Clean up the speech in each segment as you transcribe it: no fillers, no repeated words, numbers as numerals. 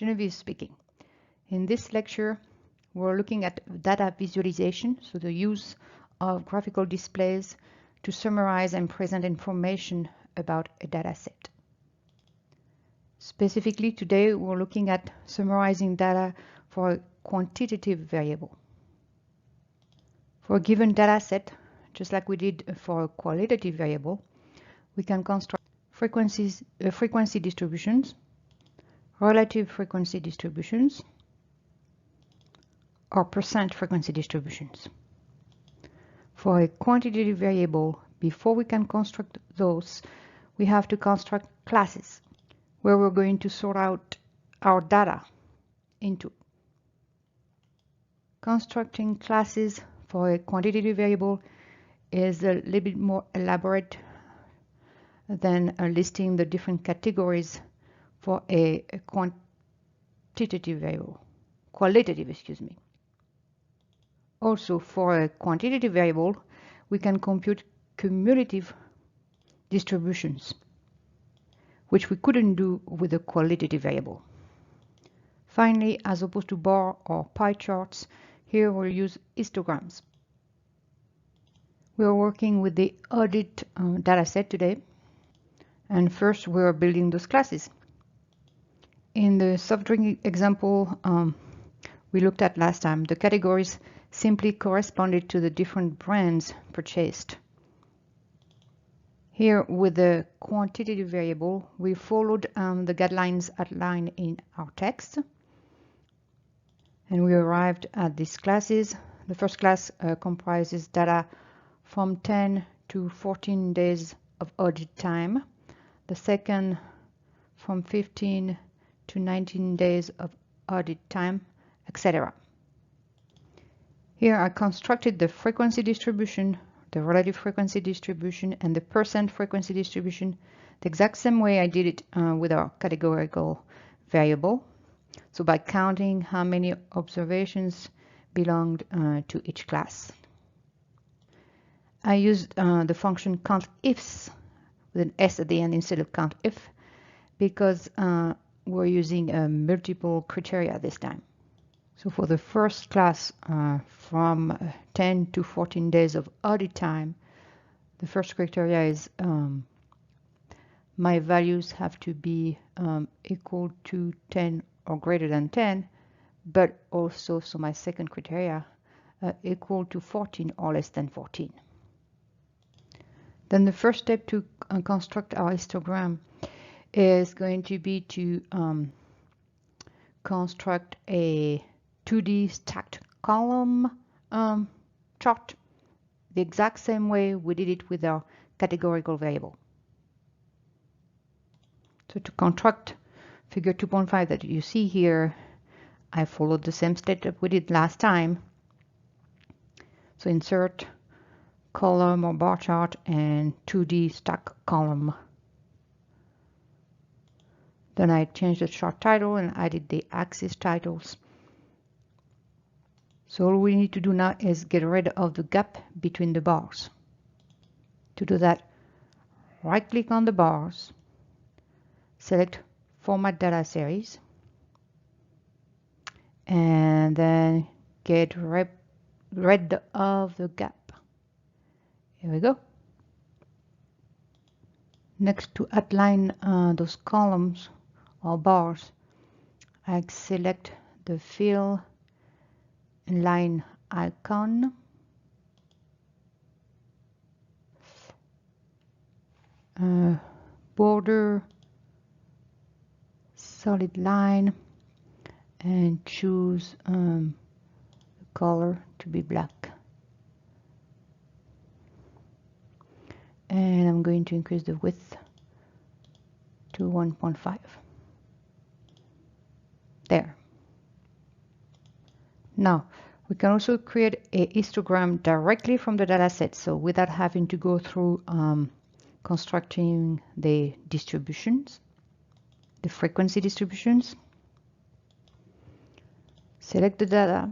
Genevieve speaking. In this lecture, we're looking at data visualization, so the use of graphical displays to summarize and present information about a data set. Specifically, today we're looking at summarizing data for a quantitative variable. For a given data set, just like we did for a qualitative variable, we can construct frequency distributions, relative frequency distributions, or percent frequency distributions. For a quantitative variable, before we can construct those, we have to construct classes where we're going to sort out our data into. Constructing classes for a quantitative variable is a little bit more elaborate than listing the different categories for a quantitative variable, qualitative, excuse me. Also, for a quantitative variable, we can compute cumulative distributions, which we couldn't do with a qualitative variable. Finally, as opposed to bar or pie charts, here we'll use histograms. We are working with the audit dataset today, and first we are building those classes. In the soft drink example we looked at last time, the categories simply corresponded to the different brands purchased. Here, with the quantitative variable, we followed the guidelines outlined in our text, and we arrived at these classes. The first class comprises data from 10 to 14 days of audit time. The second from 15 to 19 days of audit time, etc. Here I constructed the frequency distribution, the relative frequency distribution, and the percent frequency distribution the exact same way I did it with our categorical variable. So by counting how many observations belonged to each class. I used the function countifs with an s at the end instead of countif because we're using multiple criteria this time. So for the first class, from 10 to 14 days of audit time, the first criteria is my values have to be equal to 10 or greater than 10, but also, so my second criteria, equal to 14 or less than 14. Then the first step to construct our histogram is going to be to construct a 2D stacked column chart the exact same way we did it with our categorical variable. So to construct figure 2.5 that you see here, I followed the same step that we did last time. So insert column or bar chart and 2D stack column. Then I changed the chart title and added the axis titles. So all we need to do now is get rid of the gap between the bars. To do that, right-click on the bars, select Format Data Series, and then get rid of the gap. Here we go. Next, to outline those columns or bars, I select the fill and line icon, border, solid line, and choose the color to be black. And I'm going to increase the width to 1.5. There. Now, we can also create a histogram directly from the dataset, so without having to go through constructing the distributions, the frequency distributions. Select the data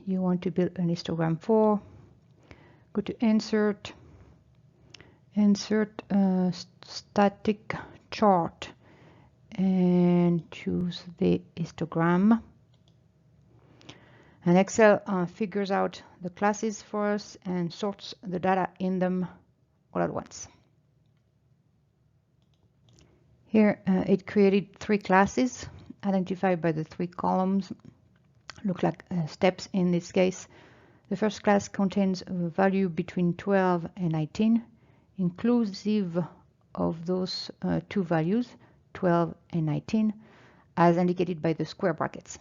you want to build an histogram for. Go to Insert, Insert Static Chart, and choose the histogram. And Excel figures out the classes for us and sorts the data in them all at once. Here it created 3 classes identified by the 3 columns. Look like steps in this case. The first class contains a value between 12 and 19, inclusive of those 2 values, 12 and 19, as indicated by the square brackets.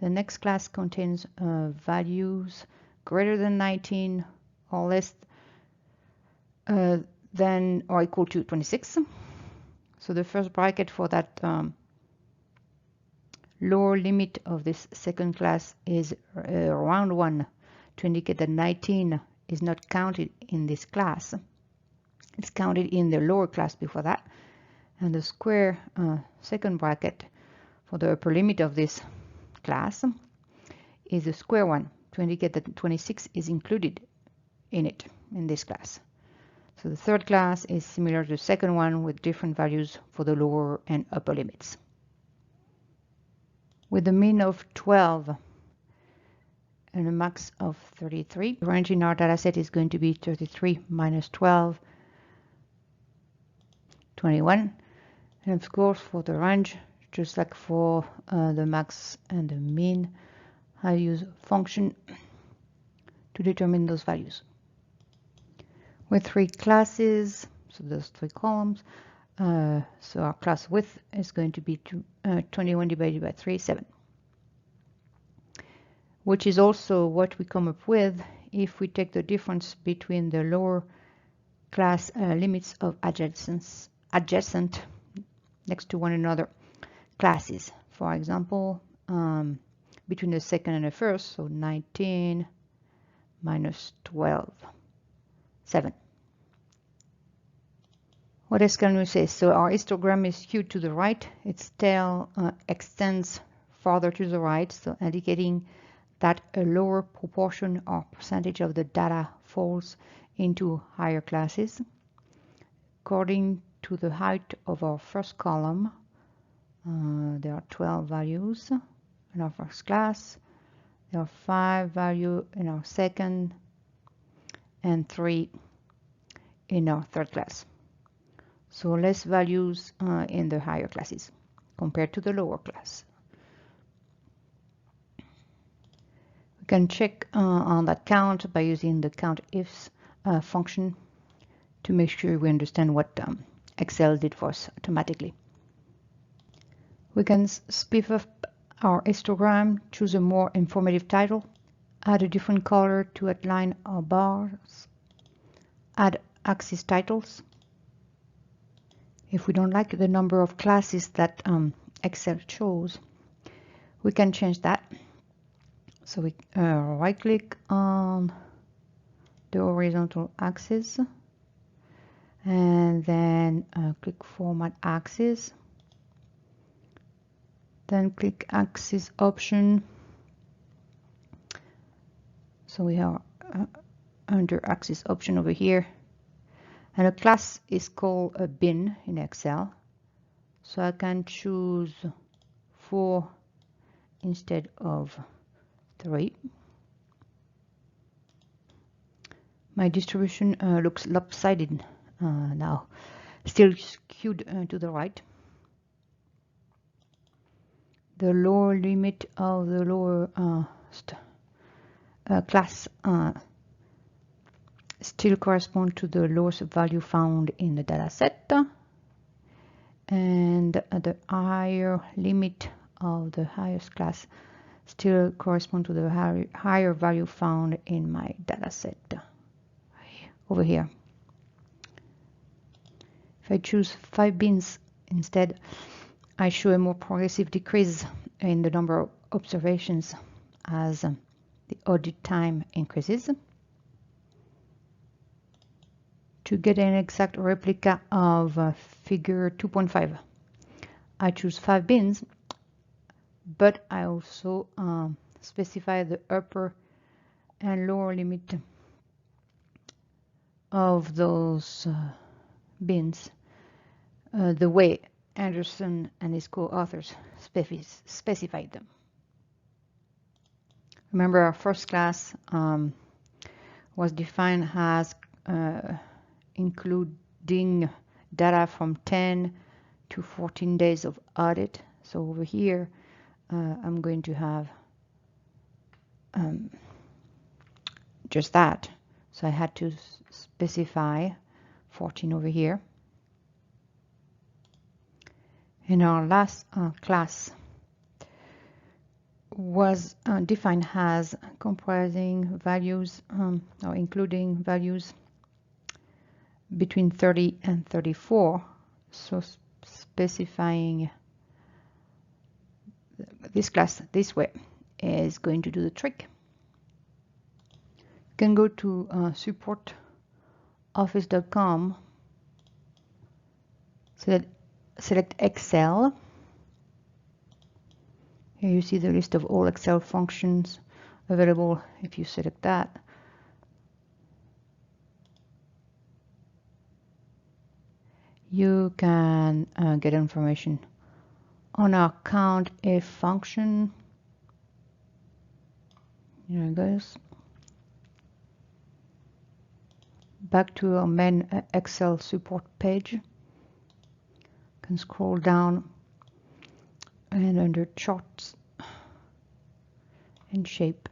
The next class contains values greater than 19 or less than or equal to 26. So the first bracket for that lower limit of this second class is round 1 to indicate that 19 is not counted in this class. It's counted in the lower class before that. And the square second bracket for the upper limit of this class is a square one to indicate that 26 is included in it, in this class. So the third class is similar to the second one with different values for the lower and upper limits. With a mean of 12 and a max of 33, the range in our dataset is going to be 33 minus 12, 21. And of course, for the range, just like for the max and the mean, I use function to determine those values. With 3 classes, so those 3 columns, so our class width is going to be 21 divided by 3, 7. Which is also what we come up with if we take the difference between the lower class limits of adjacent next to one another classes. For example, between the second and the first, so 19 minus 12, 7. What else can we say? So our histogram is skewed to the right. Its tail extends farther to the right, so indicating that a lower proportion or percentage of the data falls into higher classes. According to the height of our first column, there are 12 values in our first class. There are 5 values in our second and 3 in our third class. So less values in the higher classes compared to the lower class. We can check on that count by using the countifs function to make sure we understand what Excel did for us automatically. We can spiff up our histogram, choose a more informative title, add a different color to outline our bars, add axis titles. If we don't like the number of classes that Excel shows, we can change that. So we right click on the horizontal axis and then click Format Axis. Then click Axis option. So we are under Axis option over here. And a class is called a bin in Excel. So I can choose 4 instead of 3. My distribution looks lopsided now, still skewed to the right. The lower limit of the lower class still correspond to the lowest value found in the data set, and the higher limit of the highest class still correspond to the higher value found in my data set over here. If I choose 5 bins instead, I show a more progressive decrease in the number of observations as the audit time increases. To get an exact replica of figure 2.5, I choose 5 bins, but I also specify the upper and lower limit of those bins the way Anderson and his co-authors specified them. Remember, our first class was defined as including data from 10 to 14 days of audit. So over here, I'm going to have just that. So I had to specify 14 over here. And our last class was defined as comprising values or including values between 30 and 34. So specifying this class this way is going to do the trick. You can go to supportoffice.com, select Excel. Here you see the list of all Excel functions available. If you select that, you can get information on our count if function. Here it goes. Back to our main Excel support page. You can scroll down and under charts and shape,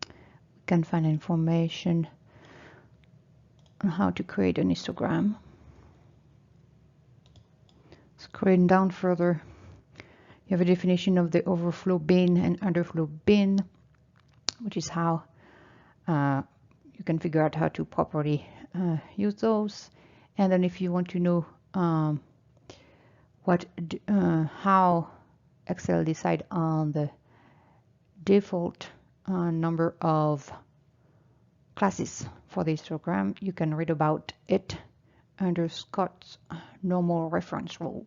we can find information on how to create an histogram. Scrolling down further, you have a definition of the overflow bin and underflow bin, which is how you can figure out how to properly use those. And then if you want to know how Excel decide on the default number of classes for this program, you can read about it under Scott's normal reference rule.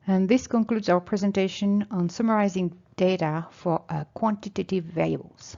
And this concludes our presentation on summarizing data for quantitative variables.